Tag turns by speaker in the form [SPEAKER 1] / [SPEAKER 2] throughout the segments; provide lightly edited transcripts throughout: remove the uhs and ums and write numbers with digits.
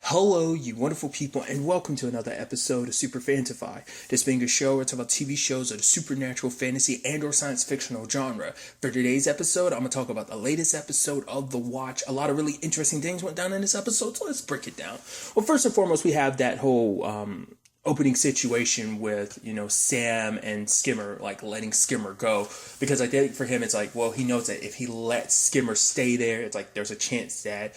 [SPEAKER 1] Hello, you wonderful people, and welcome to another episode of Super-Fanta-Fi. This being a show where it's about TV shows of the supernatural, fantasy, and or science fictional genre. For today's episode, I'm going to talk about the latest episode of The Watch. A lot of really interesting things went down in this episode, so let's break it down. Well, first and foremost, we have that whole opening situation with, Sam and Skimmer, letting Skimmer go. Because I think for him, it's he knows that if he lets Skimmer stay there, it's there's a chance that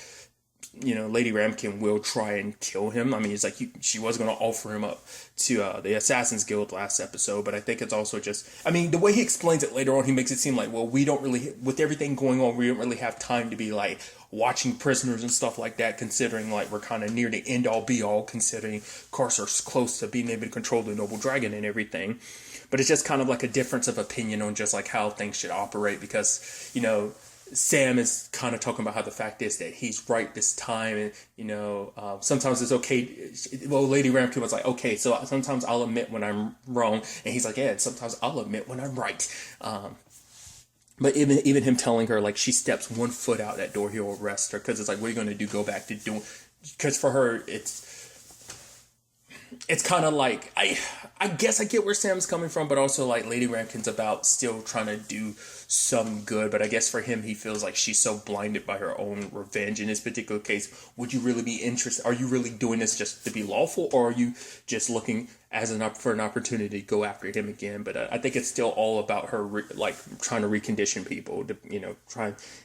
[SPEAKER 1] Lady Ramkin will try and kill him. I mean, it's she was going to offer him up to the Assassin's Guild last episode, but I think it's also just, the way he explains it later on, he makes it seem we don't really, with everything going on, we don't really have time to be watching prisoners and stuff like that, considering we're kind of near the end all be all, considering Carcer's close to being able to control the Noble Dragon and everything. But it's just kind of a difference of opinion on just how things should operate, because, Sam is kind of talking about how the fact is that he's right this time, and sometimes it's okay. Well, Lady Ramkin was okay, so sometimes I'll admit when I'm wrong, and he's yeah, and sometimes I'll admit when I'm right. But even him telling her she steps one foot out that door, he'll arrest her, because it's what are you going to do? Go back to doing? Because for her, it's kind of I guess I get where Sam's coming from, but also Lady Ramkin's about still trying to do some good. But I guess for him, he feels she's so blinded by her own revenge. In this particular case, would you really be interested? Are you really doing this just to be lawful, or are you just looking for an opportunity to go after him again? But I think it's still all about her trying to recondition people to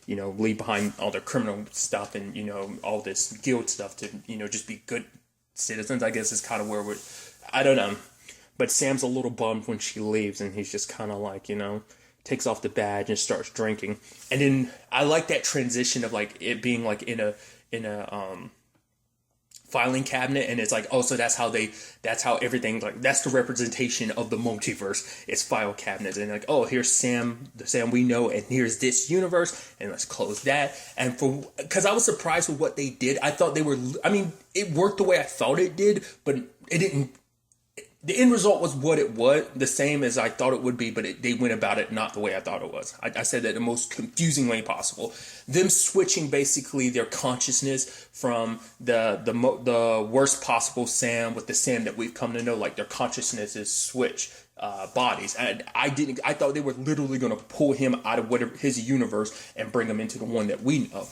[SPEAKER 1] leave behind all their criminal stuff and all this guild stuff to just be good citizens. I guess is kind of where I don't know. But Sam's a little bummed when she leaves, and he's just kind of takes off the badge and starts drinking. And then I like that transition of it being in a filing cabinet, and it's so that's how everything, that's the representation of the multiverse. It's file cabinets, and here's the Sam we know, and here's this universe, and let's close that. And because I was surprised with what they did. I thought it worked the way I thought it did, but it didn't. The end result was what it was, the same as I thought it would be, but they went about it not the way I thought it was. I said that the most confusing way possible. Them switching basically their consciousness from the worst possible Sam with the Sam that we've come to know, their consciousnesses switch bodies. And I thought they were literally going to pull him out of his universe and bring him into the one that we know.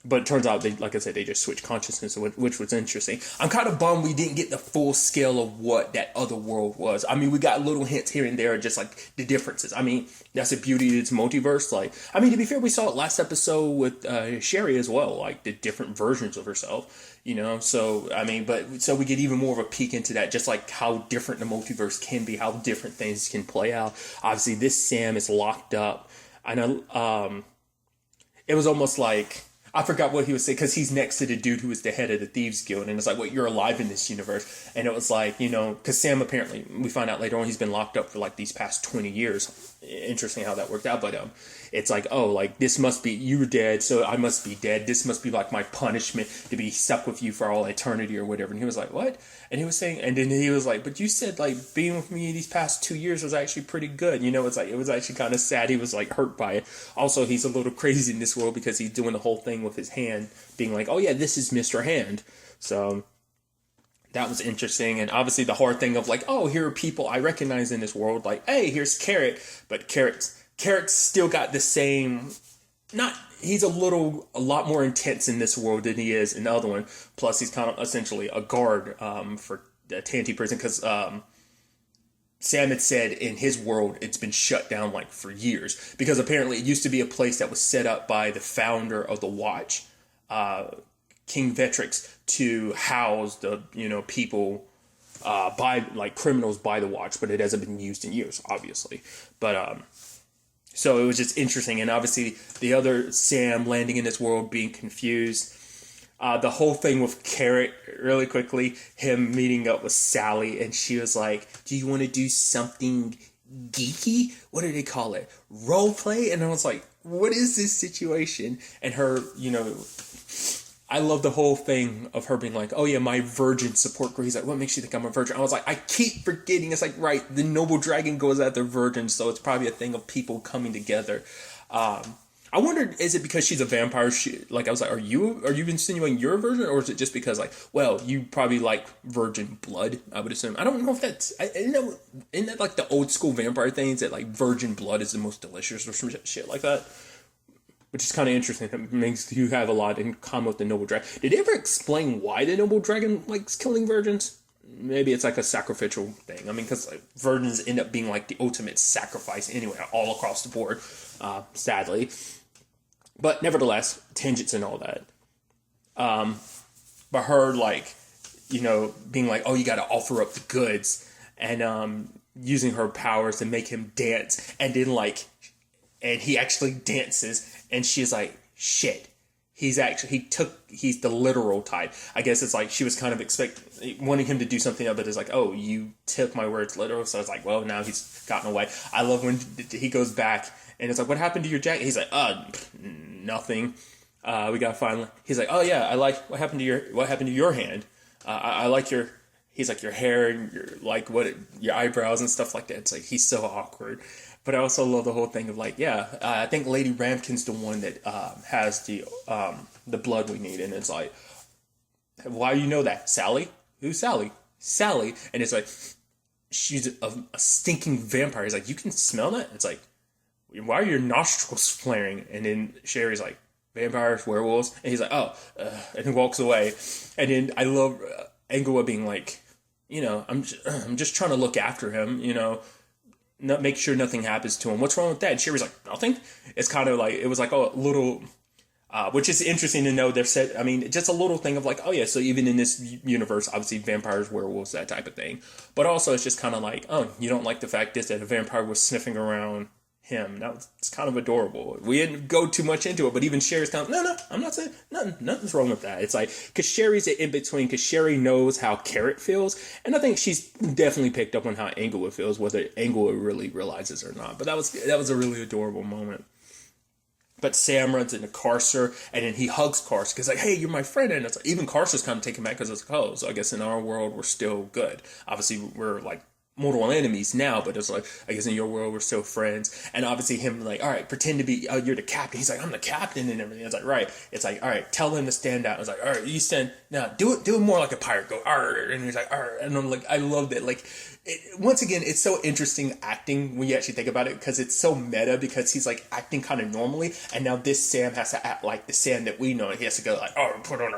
[SPEAKER 1] But it turns out, they just switched consciousness, which was interesting. I'm kind of bummed we didn't get the full scale of what that other world was. We got little hints here and there, just the differences. That's the beauty of its multiverse. To be fair, we saw it last episode with Sherry as well, the different versions of herself, So, so we get even more of a peek into that, just how different the multiverse can be, how different things can play out. Obviously, this Sam is locked up. I know, it was almost I forgot what he was saying, because he's next to the dude who was the head of the Thieves Guild, and it's wait, you're alive in this universe. And it was because Sam apparently, we find out later on, he's been locked up for these past 20 years. Interesting how that worked out, but it's this must be, you were dead, so I must be dead. This must be my punishment to be stuck with you for all eternity or whatever. And he was what? And he was saying, and then he was but you said being with me these past 2 years was actually pretty good. It's it was actually kind of sad. He was hurt by it. Also, he's a little crazy in this world, because he's doing the whole thing with his hand being oh yeah, this is Mr. Hand. So that was interesting. And obviously the hard thing of oh, here are people I recognize in this world, hey, here's Carrot, but Carrot's still got the same, he's a lot more intense in this world than he is in the other one. Plus he's kind of essentially a guard for the Tanty prison, because Sam had said in his world it's been shut down for years, because apparently it used to be a place that was set up by the founder of the Watch, King Vetrix, to house the people by criminals by the Watch, but it hasn't been used in years, obviously. But so it was just interesting, and obviously the other Sam landing in this world being confused. The whole thing with Carrot, really quickly, him meeting up with Sally, and she was do you want to do something geeky? What do they call it? Role play? And I was what is this situation? And her, I love the whole thing of her being oh yeah, my virgin support group. He's what makes you think I'm a virgin? I was I keep forgetting. It's right, the Noble Dragon goes after virgins, so it's probably a thing of people coming together. I wondered, is it because she's a vampire? I was like, are you insinuating your version, or is it just because like, well, you probably like virgin blood? I would assume. I don't know if that's, isn't that like the old school vampire things that like virgin blood is the most delicious or some shit like that? Which is kind of interesting. It makes you have a lot in common with the noble dragon. Did they ever explain why the noble dragon likes killing virgins? Maybe it's like a sacrificial thing. I mean, because like, virgins end up being like the ultimate sacrifice anyway, all across the board, sadly. But nevertheless, tangents and all that. But her, like, being like, oh, you got to offer up the goods, and using her powers to make him dance, and then like, and he actually dances, and she's like, shit. He's the literal type. I guess it's like she was kind of wanting him to do something else, but it's like, oh, you took my words literal. So I was like, well, now he's gotten away. I love when he goes back and it's like, what happened to your jacket? He's like, nothing. We gotta find. He's like, oh yeah, I like what happened to your hand. I like your. He's like your hair and your eyebrows and stuff like that. It's like he's so awkward. But I also love the whole thing of like, I think Lady Ramkin's the one that has the blood we need, and it's like, why do you know that? Sally? Who's Sally? Sally, and it's like, she's a stinking vampire. He's like, you can smell that? It's like, why are your nostrils flaring? And then Sherry's like, vampires, werewolves, and he's like, oh, and he walks away. And then I love Angela being like, I'm just trying to look after him, not make sure nothing happens to him. What's wrong with that? And Sherry's like, nothing. It's kind of like, it was like a little, which is interesting to know. They've said, I mean, just a little thing of like, oh yeah, so even in this universe, obviously vampires, werewolves, that type of thing. But also it's just kind of like, oh, you don't like the fact that a vampire was sniffing around him. It's kind of adorable. We didn't go too much into it, but even Sherry's kind of, no, I'm not saying nothing's wrong with that. It's like, because Sherry's in between, because Sherry knows how Carrot feels, and I think she's definitely picked up on how Angela feels, whether Angela really realizes or not. But that was a really adorable moment. But Sam runs into Carcer, and then he hugs Carcer because like, hey, you're my friend, and it's like, even Carcer's kind of taken back because it's like, oh, so I guess in our world we're still good. Obviously, we're like mortal enemies now, but it's like, I guess in your world we're still friends. And obviously him like, all right, pretend to be, oh, you're the captain. He's like, I'm the captain and everything. It's like, right. It's like, all right, tell him to stand out. It's like, all right, you stand now, do it more like a pirate. Go, arr. And he's like, arr. And I'm like, I love that. Like, once again, it's so interesting acting when you actually think about it, because it's so meta, because he's like acting kind of normally, and now this Sam has to act like the Sam that we know, and he has to go like, oh, put on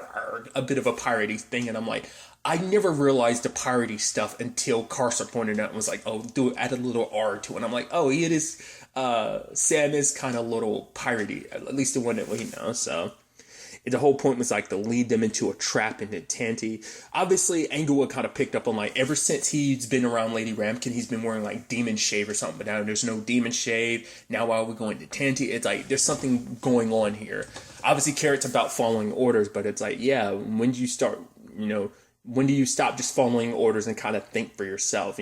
[SPEAKER 1] a bit of a piratey thing. And I'm like, I never realized the piratey stuff until Carcer pointed out and was like, oh, add a little R to it. And I'm like, oh, it is, Sam is kind of a little piratey, at least the one that we know. So the whole point was like to lead them into a trap into Tanty. Obviously, Englewood kind of picked up on like, ever since he's been around Lady Ramkin, he's been wearing like demon shave or something, but now there's no demon shave. Now while we're going to Tanty, it's like, there's something going on here. Obviously, Carrot's about following orders, but it's like, yeah, when do you start, when do you stop just following orders and kind of think for yourself?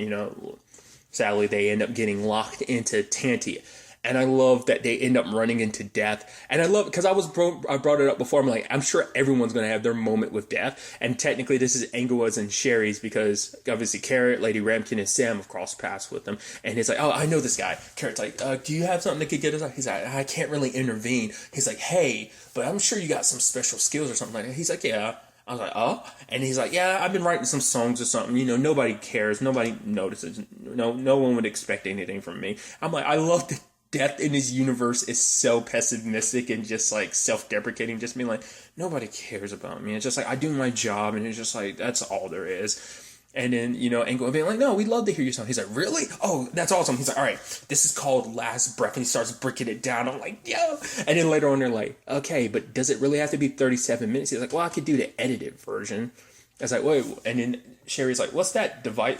[SPEAKER 1] Sadly, they end up getting locked into Tanty. And I love that they end up running into death. And I love, because I brought it up before, I'm like, I'm sure everyone's going to have their moment with death. And technically this is Englewood's and Sherry's, because obviously Carrot, Lady Ramkin, and Sam have crossed paths with them. And he's like, oh, I know this guy. Carrot's like, do you have something that could get us out? He's like, I can't really intervene. He's like, hey, but I'm sure you got some special skills or something like that. He's like, yeah. I was like, oh, and he's like, yeah, I've been writing some songs or something. Nobody cares. Nobody notices. No one would expect anything from me. I'm like, I love that death in his universe is so pessimistic and just like self-deprecating, just being like, nobody cares about me. It's just like, I do my job, and it's just like, that's all there is. And then, Englewood being like, no, we'd love to hear your song. He's like, really? Oh, that's awesome. He's like, all right, this is called Last Breath. And he starts breaking it down. I'm like, yo. And then later on, they're like, okay, but does it really have to be 37 minutes? He's like, well, I could do the edited version. I was like, wait. And then Sherry's like, what's that device?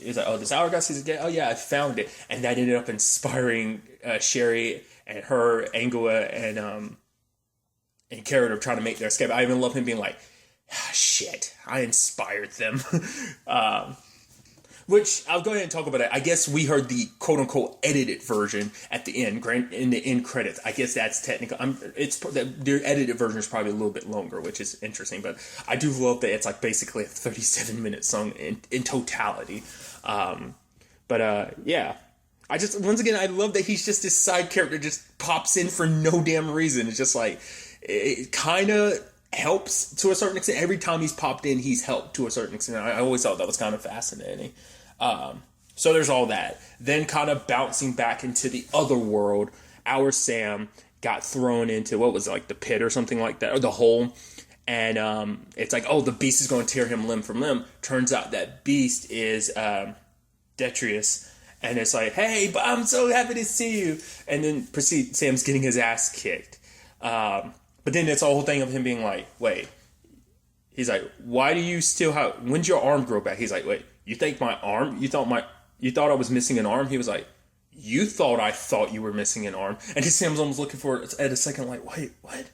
[SPEAKER 1] He's like, oh, this hourglass? He's like, oh, yeah, I found it. And that ended up inspiring Sherry and her, Englewood, and Carrot are trying to make their escape. I even love him being like, shit, I inspired them. Which, I'll go ahead and talk about it. I guess we heard the quote-unquote edited version at the end, in the end credits. I guess that's technical. Their edited version is probably a little bit longer, which is interesting. But I do love that it's like basically a 37-minute song in totality. Yeah. once again, I love that he's just this side character, just pops in for no damn reason. It's just like, it kind of helps to a certain extent. Every time he's popped in, he's helped to a certain extent. I always thought that was kind of fascinating. So there's all that. Then kind of bouncing back into the other world, our Sam got thrown into, what was it, like the pit or something like that, or the hole. And it's like, oh, the beast is going to tear him limb from limb. Turns out that beast is Detrius. And it's like, hey, but I'm so happy to see you. And then Sam's getting his ass kicked. But then it's a whole thing of him being like, wait. He's like, why do you still have, when's your arm grow back? He's like, wait, you think my arm, you thought I was missing an arm? He was like, you thought I thought you were missing an arm. And Sam's almost looking for it at a second, like, wait, what?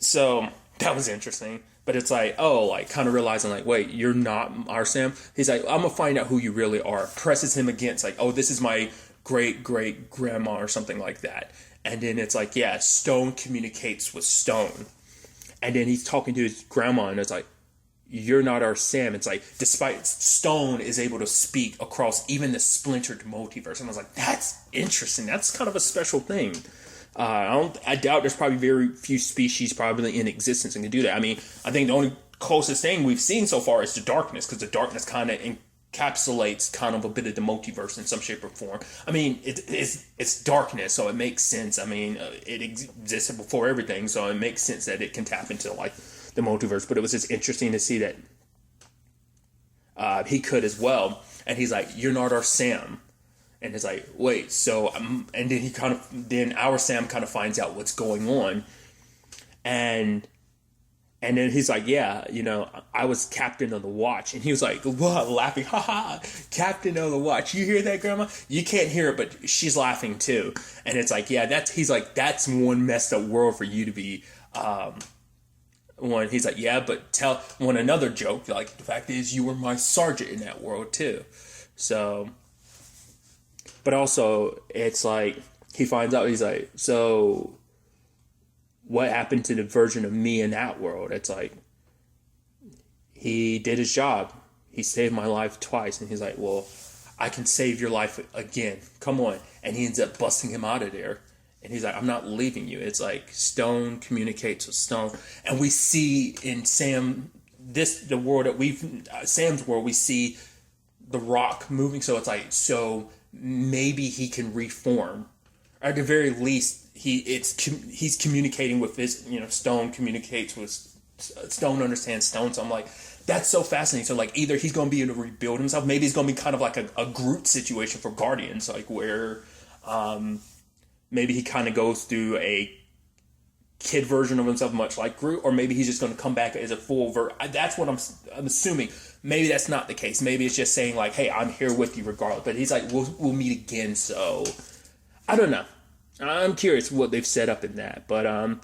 [SPEAKER 1] So that was interesting. But it's like, oh, like kind of realizing like, wait, you're not our Sam. He's like, I'm going to find out who you really are. Presses him against like, oh, this is my great grandma or something like that. And then it's like, yeah, stone communicates with stone. And then he's talking to his grandma and it's like, you're not our Sam. It's like, despite stone is able to speak across even the splintered multiverse. And I was like, that's interesting. That's kind of a special thing. I doubt there's probably very few species probably in existence and can do that. I mean, I think the only closest thing we've seen so far is the darkness, because the darkness kind of encapsulates kind of a bit of the multiverse in some shape or form. I mean, it's darkness, so it makes sense. I mean, it existed before everything, so it makes sense that it can tap into like the multiverse. But it was just interesting to see that he could as well. And he's like, you're not our Sam. And it's like, wait, so, and then our Sam kind of finds out what's going on. And then he's like, yeah, you know, I was captain of the watch. And he was like, what, laughing, haha, captain of the watch. You hear that, Grandma? You can't hear it, but she's laughing too. And it's like, yeah, he's like, that's one messed up world for you to be, one. He's like, yeah, but tell one another joke. Like, the fact is, you were my sergeant in that world too. So, but also, it's like, he finds out, he's like, so what happened to the version of me in that world? It's like, he did his job. He saved my life twice. And he's like, well, I can save your life again. Come on. And he ends up busting him out of there. And he's like, I'm not leaving you. It's like stone communicates with stone. And we see in Sam's world, we see the rock moving. So it's like, so maybe he can reform. Or at the very least, he's communicating with his, you know, stone communicates with stone, understands stone. So I'm like, that's so fascinating. So like, either he's going to be able to rebuild himself. Maybe he's going to be kind of like a Groot situation for Guardians, like where maybe he kind of goes through a kid version of himself, much like Groot, or maybe he's just going to come back as a full that's what I'm assuming. Maybe that's not the case. Maybe it's just saying like, hey, I'm here with you regardless. But he's like, we'll meet again. So I don't know. I'm curious what they've set up in that. But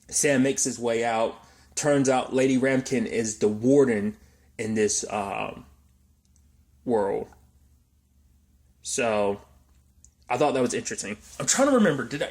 [SPEAKER 1] Sam makes his way out. Turns out Lady Ramkin is the warden in this world. So I thought that was interesting. I'm trying to remember. Did I?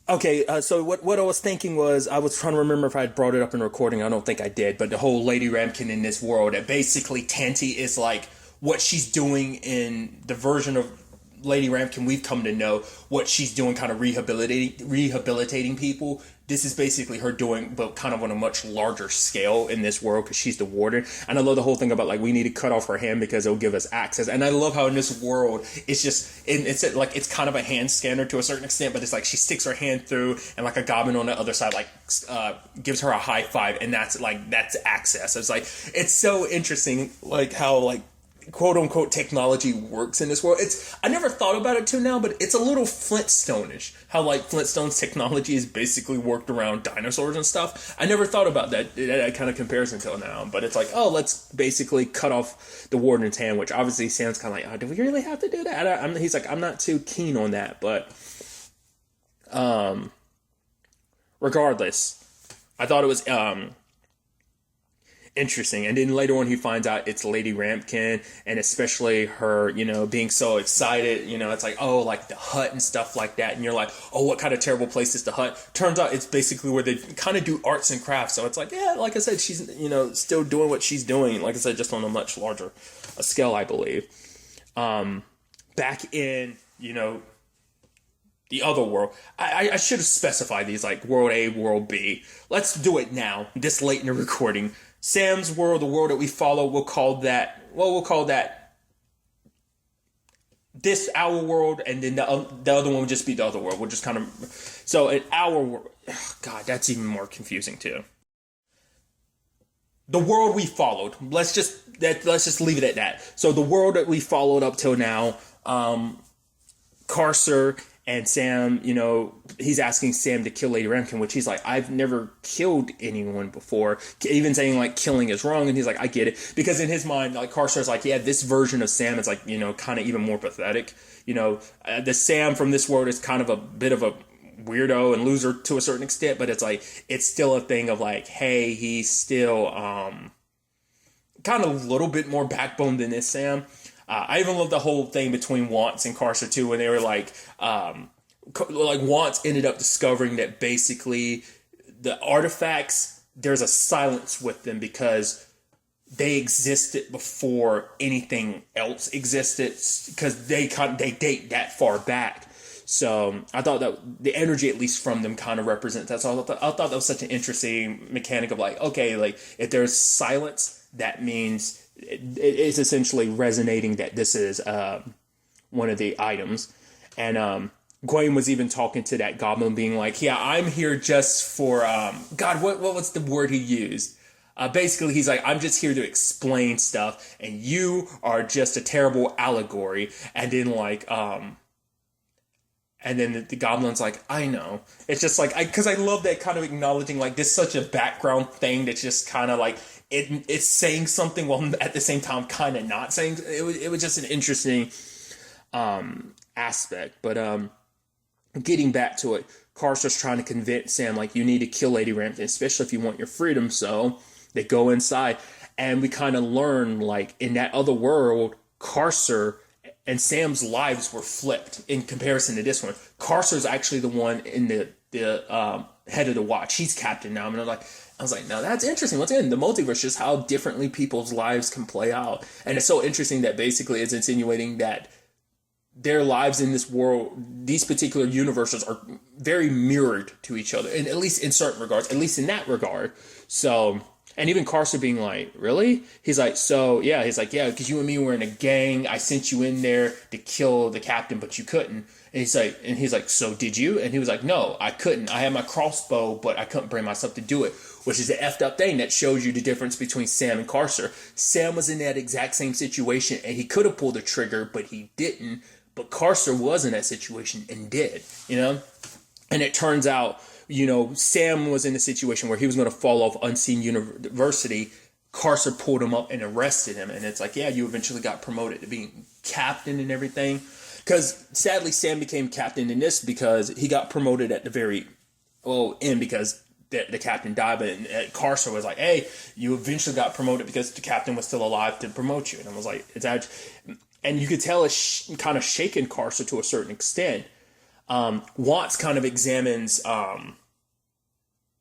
[SPEAKER 1] Okay, so what I was thinking was, I was trying to remember if I had brought it up in recording. I don't think I did, but the whole Lady Ramkin in this world, that basically Tanty is like what she's doing in the version of Lady Ramkin we've come to know, what she's doing kind of rehabilitating people. This is basically her doing, but kind of on a much larger scale in this world, because she's the warden. And I love the whole thing about like, we need to cut off her hand because it'll give us access. And I love how in this world, it's just, it's like, it's kind of a hand scanner to a certain extent, but it's like she sticks her hand through and like a goblin on the other side, like gives her a high five, and that's access. It's like, it's so interesting, like how like, quote unquote technology works in this world. I never thought about it till now, but it's a little Flintstone-ish. How like Flintstone's technology is basically worked around dinosaurs and stuff. I never thought about that kind of comparison until now. But it's like, oh, let's basically cut off the warden's hand, which obviously sounds kind of like, oh, do we really have to do that? He's like, I'm not too keen on that, but regardless, I thought it was interesting. And then later on he finds out it's Lady Ramkin, and especially her, you know, being so excited, you know, it's like, oh, like the hut and stuff like that, and you're like, oh, what kind of terrible place is the hut? Turns out it's basically where they kind of do arts and crafts. So it's like, yeah, like I said, she's, you know, still doing what she's doing, like I said, just on a much larger scale, I believe. back in, the other world. I should have specified these, like world A, world B. Let's do it now, this late in the recording. Sam's world, the world that we follow, we'll call that this our world, and then the other one would just be the other world. We'll just kind of, so in our world, God, that's even more confusing too. The world we followed, let's just leave it at that. So the world that we followed up till now, Carcer and Sam, he's asking Sam to kill Lady Ramkin, which he's like, I've never killed anyone before. Even saying like killing is wrong. And he's like, I get it. Because in his mind, like Carcer's like, yeah, this version of Sam is like, kind of even more pathetic. The Sam from this world is kind of a bit of a weirdo and loser to a certain extent, but it's like, it's still a thing of like, hey, he's still kind of a little bit more backbone than this Sam. I even love the whole thing between Wants and Carcer too, when they were like Wants ended up discovering that basically the artifacts, there's a silence with them because they existed before anything else existed, because they date that far back. So I thought that the energy, at least from them, kind of represents that. So I thought that was such an interesting mechanic of like, okay, like if there's silence, that means it's essentially resonating that this is one of the items. And Gwen was even talking to that goblin, being like, yeah, I'm here just for God, what was the word he used? Basically, he's like, I'm just here to explain stuff, and you are just a terrible allegory. And then like and then the goblin's like, I know. It's just like, because I love that kind of acknowledging, like, this such a background thing that's just kind of like, it's saying something while at the same time kind of not saying. It was just an interesting aspect. But getting back to it, Carcer's trying to convince Sam, like, you need to kill Lady Ramkin, especially if you want your freedom. So they go inside, and we kind of learn, like, in that other world, Carcer and Sam's lives were flipped in comparison to this one. Carcer's actually the one in the head of the watch. He's captain now. And I was like, no, that's interesting. Once again, the multiverse, just how differently people's lives can play out. And it's so interesting that basically it's insinuating that their lives in this world, these particular universes, are very mirrored to each other. And at least in certain regards, at least in that regard. So, and even Carcer being like, really? He's like, so, yeah. He's like, yeah, because you and me were in a gang. I sent you in there to kill the captain, but you couldn't. And he's like, so did you? And he was like, no, I couldn't. I had my crossbow, but I couldn't bring myself to do it, which is the effed up thing that shows you the difference between Sam and Carcer. Sam was in that exact same situation, and he could have pulled the trigger, but he didn't. But Carcer was in that situation and did, And it turns out, Sam was in a situation where he was going to fall off Unseen University. Carcer pulled him up and arrested him. And it's like, yeah, you eventually got promoted to being captain and everything. Because sadly, Sam became captain in this because he got promoted at the very end because the captain died. But Carcer was like, hey, you eventually got promoted because the captain was still alive to promote you. And I was like, it's actually, and you could tell it's kind of shaken Carcer to a certain extent. Watts kind of examines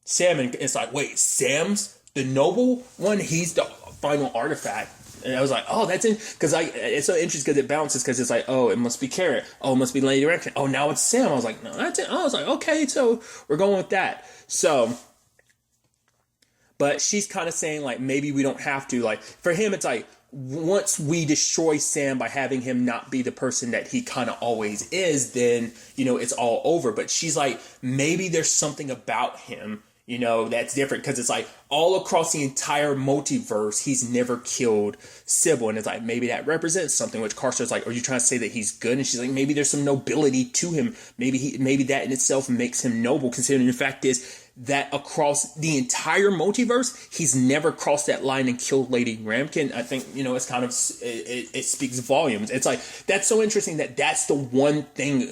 [SPEAKER 1] Sam, and it's like, wait, Sam's the noble one? He's the final artifact. And I was like, oh, that's in, because it's so interesting because it bounces, because it's like, oh, it must be Carrot. Oh, it must be Lady Ramkin. Oh, now it's Sam. I was like, no, that's it. I was like, okay, so we're going with that. So, but she's kind of saying, like, maybe we don't have to. Like, for him, it's like, once we destroy Sam by having him not be the person that he kind of always is, then, it's all over. But she's like, maybe there's something about him, that's different. Because it's like all across the entire multiverse, he's never killed Sybil. And it's like, maybe that represents something, which Carcer's like, are you trying to say that he's good? And she's like, maybe there's some nobility to him. Maybe that in itself makes him noble, considering the fact is that across the entire multiverse, he's never crossed that line and killed Lady Ramkin. I think, it's kind of, it speaks volumes. It's like, that's so interesting that that's the one thing,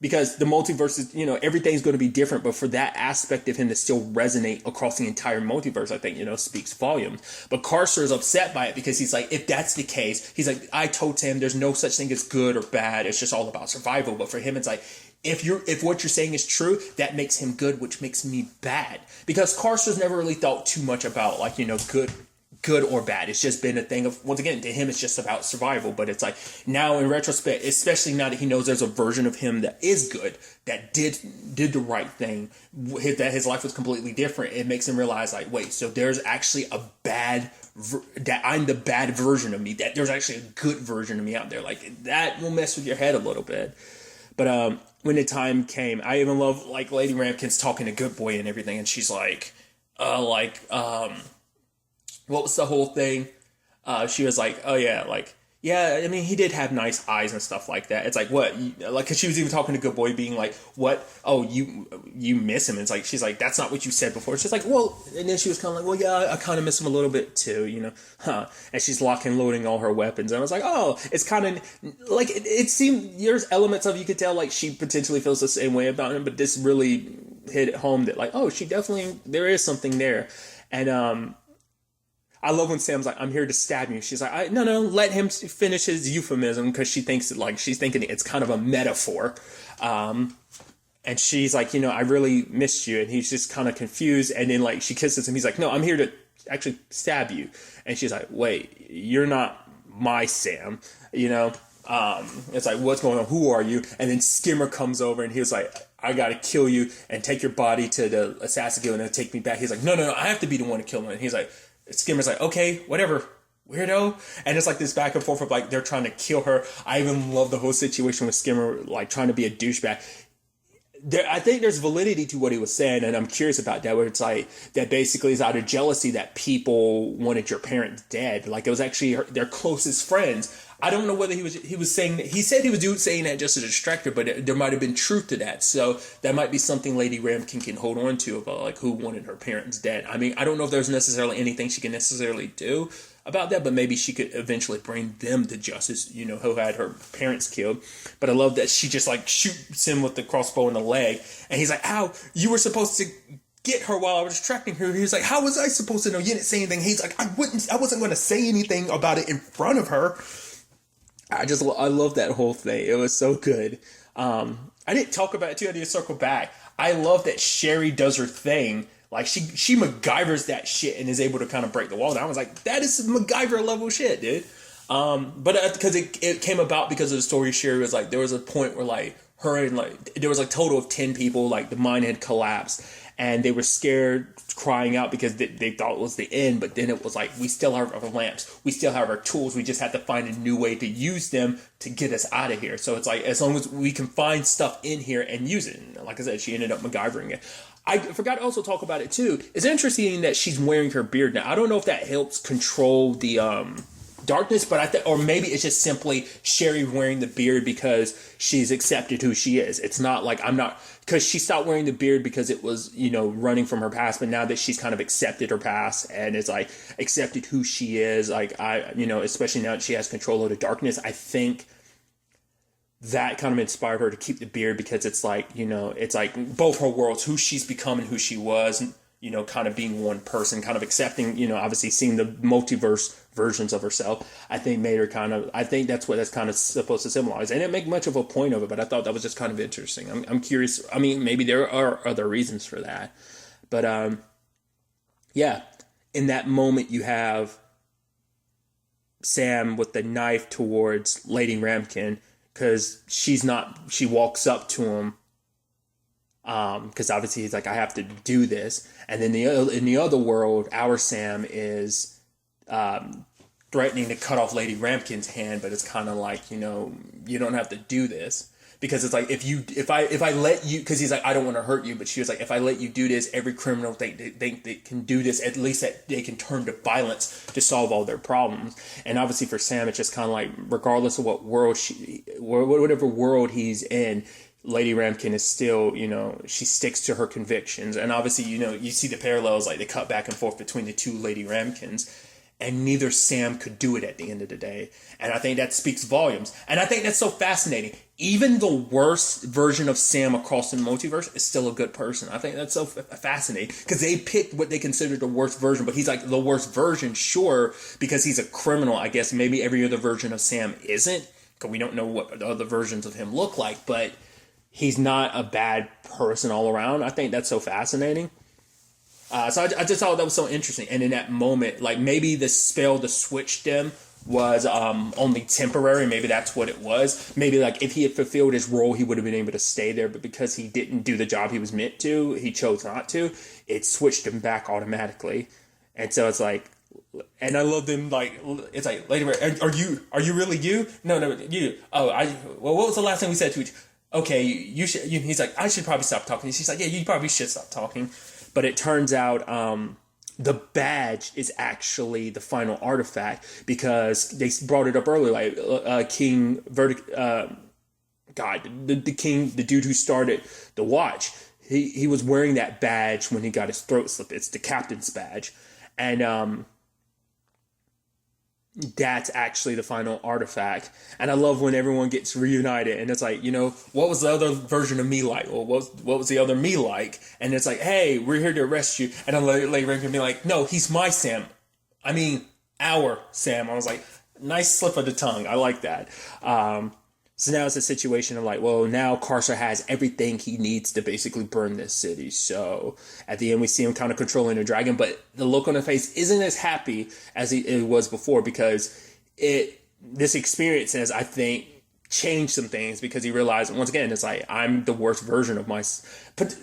[SPEAKER 1] because the multiverse is, everything's going to be different, but for that aspect of him to still resonate across the entire multiverse, I think, speaks volumes. But Carcer is upset by it because he's like, if that's the case, he's like, I told Sam there's no such thing as good or bad. It's just all about survival. But for him, it's like, if what you're saying is true, that makes him good, which makes me bad. Because Carcer's never really thought too much about, like, good good or bad. It's just been a thing of, once again, to him, it's just about survival. But it's like, now in retrospect, especially now that he knows there's a version of him that is good, that did the right thing, that his life was completely different, it makes him realize, like, wait, so there's actually a bad, that I'm the bad version of me, that there's actually a good version of me out there. Like, that will mess with your head a little bit. But when the time came, I even love, like, Lady Ramkin's talking to Good Boy and everything, and she's like, what was the whole thing? She was like, oh yeah, like, yeah, I mean, he did have nice eyes and stuff like that. It's like, what? Like, cause she was even talking to Good Boy being like, what? Oh, you miss him. It's like, she's like, that's not what you said before. She's like, well, and then she was kind of like, well, yeah, I kind of miss him a little bit too, you know, and she's locking, loading all her weapons. And I was like, oh, it's kind of like, it seemed, there's elements of, you could tell, like, she potentially feels the same way about him, but this really hit it home that, like, oh, she definitely, there is something there. And, I love when Sam's like, I'm here to stab you. She's like, no, let him finish his euphemism, because she thinks that, like, she's thinking it's kind of a metaphor. And she's like, you know, I really missed you. And he's just kind of confused. And then, like, she kisses him. He's like, no, I'm here to actually stab you. And she's like, wait, you're not my Sam, you know? It's like, what's going on? Who are you? And then Skimmer comes over and he was like, I gotta kill you and take your body to the assassin guild and then take me back. He's like, no, I have to be the one to kill him. And he's like, Skimmer's like, okay, whatever, weirdo. And it's like this back and forth of, like, they're trying to kill her. I even love the whole situation with Skimmer, like, trying to be a douchebag. I think there's validity to what he was saying, and I'm curious about that, where it's like, that basically is out of jealousy that people wanted your parents dead. Like, it was actually their closest friends. I don't know whether he was saying that, he said he was saying that just as a distractor, but there might have been truth to that. So that might be something Lady Ramkin can hold on to about, like, who wanted her parents dead. I mean, I don't know if there's necessarily anything she can necessarily do about that, but maybe she could eventually bring them to justice, you know, who had her parents killed. But I love that she just, like, shoots him with the crossbow in the leg, and he's like, ow, you were supposed to get her while I was distracting her. He was like, how was I supposed to know? You didn't say anything. He's like, I wasn't going to say anything about it in front of her. I love that whole thing. It was so good. I didn't talk about it too. I need to circle back. I love that Sherry does her thing. Like, she MacGyvers that shit and is able to kind of break the wall down. I was like, that is MacGyver level shit, dude. But because it came about because of the story Sherry was like, there was a point where, like, her and, like, there was a total of 10 people, like, the mine had collapsed and they were scared, crying out because they thought it was the end. But then it was like, we still have our lamps, we still have our tools, we just have to find a new way to use them to get us out of here. So it's like, as long as we can find stuff in here and use it. And like I said, she ended up MacGyvering it. I forgot to also talk about it too. It's interesting that she's wearing her beard now. I don't know if that helps control the darkness, but or maybe it's just simply Sherry wearing the beard because she's accepted who she is. It's not like because she stopped wearing the beard because it was, you know, running from her past, but now that she's kind of accepted her past and it's like accepted who she is, like, especially now that she has control of the darkness, I think that kind of inspired her to keep the beard, because it's like, you know, it's like both her worlds, who she's become and who she was, you know, kind of being one person, kind of accepting, you know, obviously seeing the multiverse versions of herself, I think made her I think that's what that's kind of supposed to symbolize. And it didn't make much of a point of it, but I thought that was just kind of interesting. I'm curious. I mean, maybe there are other reasons for that. But, yeah, in that moment you have Sam with the knife towards Lady Ramkin, because she walks up to him, because obviously he's like, I have to do this. And then in the other world, our Sam is threatening to cut off Lady Ramkin's hand, but it's kind of like, you know, you don't have to do this, because it's like, if I let you, because he's like, I don't want to hurt you, but she was like, if I let you do this, every criminal think they can do this, at least that they can turn to violence to solve all their problems. And obviously for Sam, it's just kind of like, regardless of what world whatever world he's in, Lady Ramkin is still, you know, she sticks to her convictions. And obviously, you know, you see the parallels, like they cut back and forth between the two Lady Ramkins, and neither Sam could do it at the end of the day. And I think that speaks volumes. And I think that's so fascinating. Even the worst version of Sam across the multiverse is still a good person. I think that's so fascinating, because they picked what they consider the worst version, but he's like the worst version, sure, because he's a criminal. I guess maybe every other version of Sam isn't, because we don't know what the other versions of him look like, but he's not a bad person all around. I think that's so fascinating. So I just thought that was so interesting. And in that moment, like maybe the spell to switch them was only temporary. Maybe that's what it was. Maybe like if he had fulfilled his role, he would have been able to stay there. But because he didn't do the job he was meant to, he chose not to. It switched him back automatically. And so it's like, and I love them. Like it's like, Lady Red, are you really you? No, you. Oh, well, what was the last thing we said to each? Okay, you should. He's like, I should probably stop talking. She's like, yeah, you probably should stop talking. But it turns out the badge is actually the final artifact because they brought it up earlier, like King the king, the dude who started the watch. He was wearing that badge when he got his throat slit. It's the captain's badge, and that's actually the final artifact. And I love when everyone gets reunited and it's like, what was the other version of me like? Or what was the other me like? And it's like, hey, we're here to arrest you. And I'm later can be like, no, he's my Sam. I mean, our Sam. I was like, nice slip of the tongue. I like that. So now it's a situation of like, well, now Carcer has everything he needs to basically burn this city. So at the end, we see him kind of controlling the dragon, but the look on the face isn't as happy as it was before because this experience has, I think, changed some things because he realized, once again, it's like, I'm the worst version of but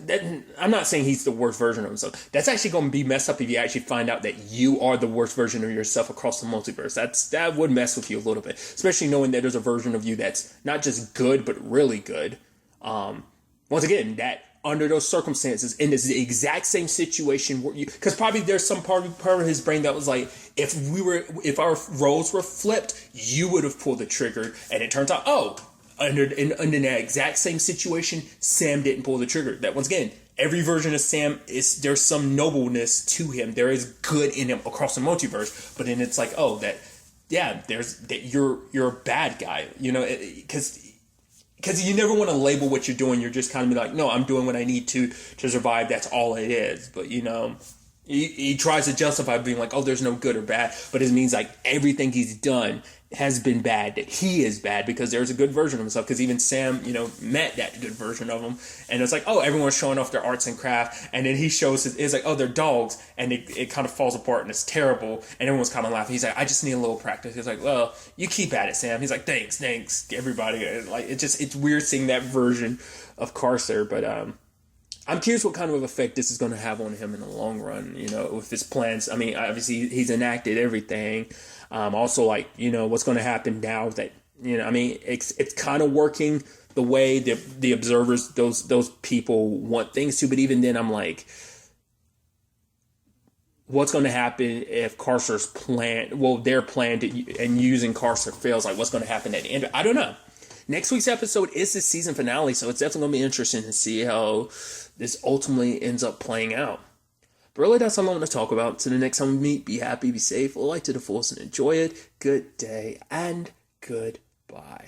[SPEAKER 1] I'm not saying he's the worst version of himself. That's actually going to be messed up if you actually find out that you are the worst version of yourself across the multiverse. That would mess with you a little bit, especially knowing that there's a version of you that's not just good, but really good. Once again, that under those circumstances, in this exact same situation, because probably there's some part of his brain that was like, if our roles were flipped, you would have pulled the trigger, and it turns out, under that exact same situation, Sam didn't pull the trigger. That once again, every version of Sam there's some nobleness to him. There is good in him across the multiverse, but then it's like, you're a bad guy, because you never want to label what you're doing. You're just kind of be like, no, I'm doing what I need to survive. That's all it is. But, he tries to justify being like, oh, there's no good or bad. But it means like everything he's done has been bad, that he is bad because there's a good version of himself. Because even Sam, met that good version of him. And it's like, oh, everyone's showing off their arts and craft. And then he shows it's like, oh, they're dogs. And it kind of falls apart and it's terrible. And everyone's kind of laughing. He's like, I just need a little practice. He's like, well, you keep at it, Sam. He's like, thanks, everybody. And like, it's weird seeing that version of Carcer. But I'm curious what kind of effect this is going to have on him in the long run, with his plans. I mean, obviously he's enacted everything. Also, like, what's going to happen now that, it's kind of working the way the observers, those people want things to. But even then, I'm like, what's going to happen if Carcer's their plan and using Carcer fails? Like, what's going to happen at the end? I don't know. Next week's episode is the season finale, so it's definitely going to be interesting to see how this ultimately ends up playing out. But really, that's all I want to talk about. Till the next time we meet, be happy, be safe, light to the fullest, and enjoy it. Good day, and goodbye.